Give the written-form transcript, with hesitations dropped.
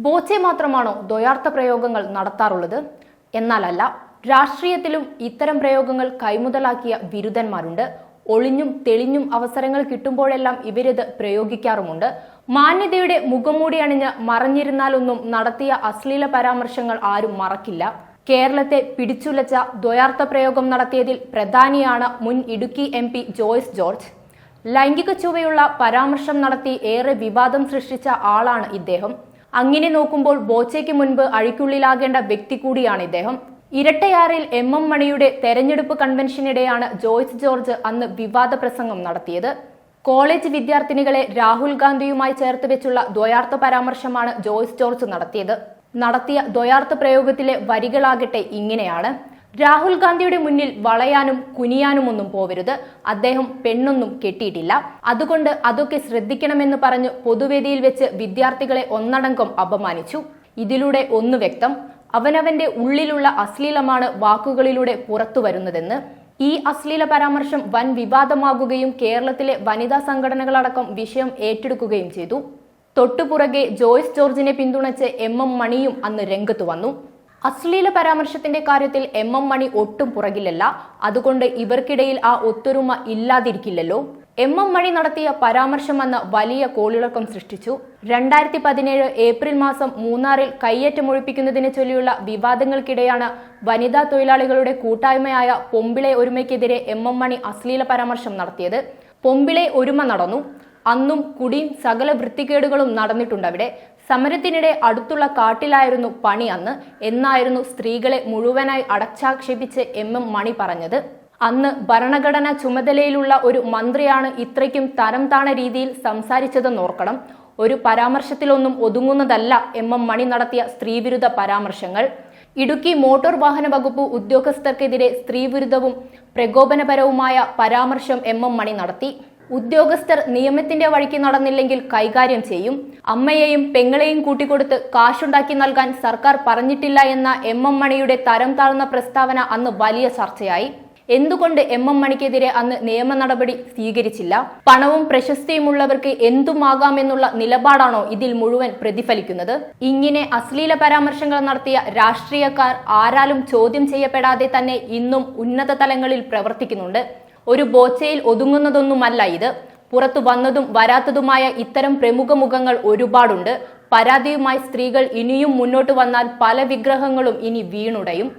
ബോച്ചെ മാത്രമാണോ ദ്വയാർത്ഥ പ്രയോഗങ്ങൾ നടത്താറുള്ളത്? എന്നാലല്ല. രാഷ്ട്രീയത്തിലും ഇത്തരം പ്രയോഗങ്ങൾ കൈമുതലാക്കിയ ബിരുദന്മാരുണ്ട്. ഒളിഞ്ഞും തെളിഞ്ഞും അവസരങ്ങൾ കിട്ടുമ്പോഴെല്ലാം ഇവരിത് പ്രയോഗിക്കാറുമുണ്ട്. മാന്യതയുടെ മുഖംമൂടി അണിഞ്ഞ് മറഞ്ഞിരുന്നാലൊന്നും നടത്തിയ അശ്ലീല പരാമർശങ്ങൾ ആരും മറക്കില്ല. കേരളത്തെ പിടിച്ചുലച്ച ദ്വയാർത്ഥ പ്രയോഗം നടത്തിയതിൽ പ്രധാനിയാണ് മുൻ ഇടുക്കി MP ജോയ്സ് ജോർജ്. ലൈംഗിക ചുവയുള്ള പരാമർശം നടത്തി ഏറെ വിവാദം സൃഷ്ടിച്ച ആളാണ് ഇദ്ദേഹം. അങ്ങനെ നോക്കുമ്പോൾ ബോച്ചയ്ക്ക് മുൻപ് അഴിക്കുള്ളിലാകേണ്ട വ്യക്തി കൂടിയാണ് ഇദ്ദേഹം. ഇരട്ടയാറിൽ MM മണിയുടെ തെരഞ്ഞെടുപ്പ് കൺവെൻഷനിടെയാണ് ജോയ്സ് ജോർജ് അന്ന് വിവാദ പ്രസംഗം നടത്തിയത്. കോളേജ് വിദ്യാർത്ഥിനികളെ രാഹുൽ ഗാന്ധിയുമായി ചേർത്ത് വെച്ചുള്ള ദ്വയാർത്ഥ പരാമർശമാണ് ജോയ്സ് ജോർജ് നടത്തിയ ദ്വയാർത്ഥ പ്രയോഗത്തിലെ വരികളാകട്ടെ ഇങ്ങനെയാണ്: രാഹുൽ ഗാന്ധിയുടെ മുന്നിൽ വളയാനും കുനിയാനുമൊന്നും പോവരുത്. അദ്ദേഹം പെണ്ണൊന്നും കെട്ടിയിട്ടില്ല. അതുകൊണ്ട് അതൊക്കെ ശ്രദ്ധിക്കണമെന്ന് പറഞ്ഞു പൊതുവേദിയിൽ വെച്ച് വിദ്യാർത്ഥികളെ ഒന്നടങ്കം അപമാനിച്ചു. ഇതിലൂടെ ഒന്ന് വ്യക്തം: അവനവന്റെ ഉള്ളിലുള്ള അശ്ലീലമാണ് വാക്കുകളിലൂടെ പുറത്തു വരുന്നതെന്ന്. ഈ അശ്ലീല പരാമർശം വൻ വിവാദമാകുകയും കേരളത്തിലെ വനിതാ സംഘടനകളടക്കം വിഷയം ഏറ്റെടുക്കുകയും ചെയ്തു. തൊട്ടുപുറകെ ജോയ്സ് ജോർജിനെ പിന്തുണച്ച് MM മണിയും അന്ന് രംഗത്തു വന്നു. അശ്ലീല പരാമർശത്തിന്റെ കാര്യത്തിൽ MM മണി ഒട്ടും പുറകിലല്ല. അതുകൊണ്ട് ഇവർക്കിടയിൽ ആ ഒത്തൊരുമ ഇല്ലാതിരിക്കില്ലല്ലോ. MM മണി നടത്തിയ പരാമർശം അന്ന് വലിയ കോളിളക്കം സൃഷ്ടിച്ചു. 2017 ഏപ്രിൽ മാസം മൂന്നാറിൽ കയ്യേറ്റമൊഴിപ്പിക്കുന്നതിനെ ചൊല്ലിയുള്ള വിവാദങ്ങൾക്കിടെയാണ് വനിതാ തൊഴിലാളികളുടെ കൂട്ടായ്മയായ പൊമ്പിളെ ഒരുമയ്ക്കെതിരെ MM മണി അശ്ലീല പരാമർശം നടത്തിയത്. പൊമ്പിളെ ഒരുമ നടന്നു. അന്നും കുടിയും സകല വൃത്തികേടുകളും നടന്നിട്ടുണ്ടവിടെ. സമരത്തിനിടെ അടുത്തുള്ള കാട്ടിലായിരുന്നു പണി അന്ന് എന്നായിരുന്നു സ്ത്രീകളെ മുഴുവനായി അടച്ചാക്ഷേപിച്ച് MM മണി പറഞ്ഞത്. അന്ന് ഭരണഘടനാ ചുമതലയിലുള്ള ഒരു മന്ത്രിയാണ് ഇത്രയ്ക്കും തരം താണ രീതിയിൽ സംസാരിച്ചതെന്നോർക്കണം. ഒരു പരാമർശത്തിലൊന്നും ഒതുങ്ങുന്നതല്ല MM മണി നടത്തിയ സ്ത്രീവിരുദ്ധ പരാമർശങ്ങൾ. ഇടുക്കി മോട്ടോർ വാഹന വകുപ്പ് ഉദ്യോഗസ്ഥർക്കെതിരെ സ്ത്രീവിരുദ്ധവും പ്രകോപനപരവുമായ പരാമർശം MM മണി നടത്തി. ഉദ്യോഗസ്ഥർ നിയമത്തിന്റെ വഴിക്ക് നടന്നില്ലെങ്കിൽ കൈകാര്യം ചെയ്യും. അമ്മയെയും പെങ്ങളെയും കൂട്ടിക്കൊടുത്ത് കാശുണ്ടാക്കി നൽകാൻ സർക്കാർ പറഞ്ഞിട്ടില്ല എന്ന MM മണിയുടെ തരം താഴ്ന്ന പ്രസ്താവന അന്ന് വലിയ ചർച്ചയായി. എന്തുകൊണ്ട് MM മണിക്കെതിരെ അന്ന് നിയമ നടപടി സ്വീകരിച്ചില്ല? പണവും പ്രശസ്തിയുമുള്ളവർക്ക് എന്തുമാകാമെന്നുള്ള നിലപാടാണോ ഇതിൽ മുഴുവൻ പ്രതിഫലിക്കുന്നത്? ഇങ്ങനെ അശ്ലീല പരാമർശങ്ങൾ നടത്തിയ രാഷ്ട്രീയക്കാർ ആരാലും ചോദ്യം ചെയ്യപ്പെടാതെ തന്നെ ഇന്നും ഉന്നത തലങ്ങളിൽ പ്രവർത്തിക്കുന്നുണ്ട്. ഒരു ബോച്ചയിൽ ഒതുങ്ങുന്നതൊന്നുമല്ല ഇത്. പുറത്തു വന്നതും വരാത്തതുമായ ഇത്തരം പ്രമുഖ മുഖങ്ങൾ ഒരുപാടുണ്ട്. പരാതിയുമായി സ്ത്രീകൾ ഇനിയും മുന്നോട്ട് വന്നാൽ പല വിഗ്രഹങ്ങളും ഇനി വീണുടയും.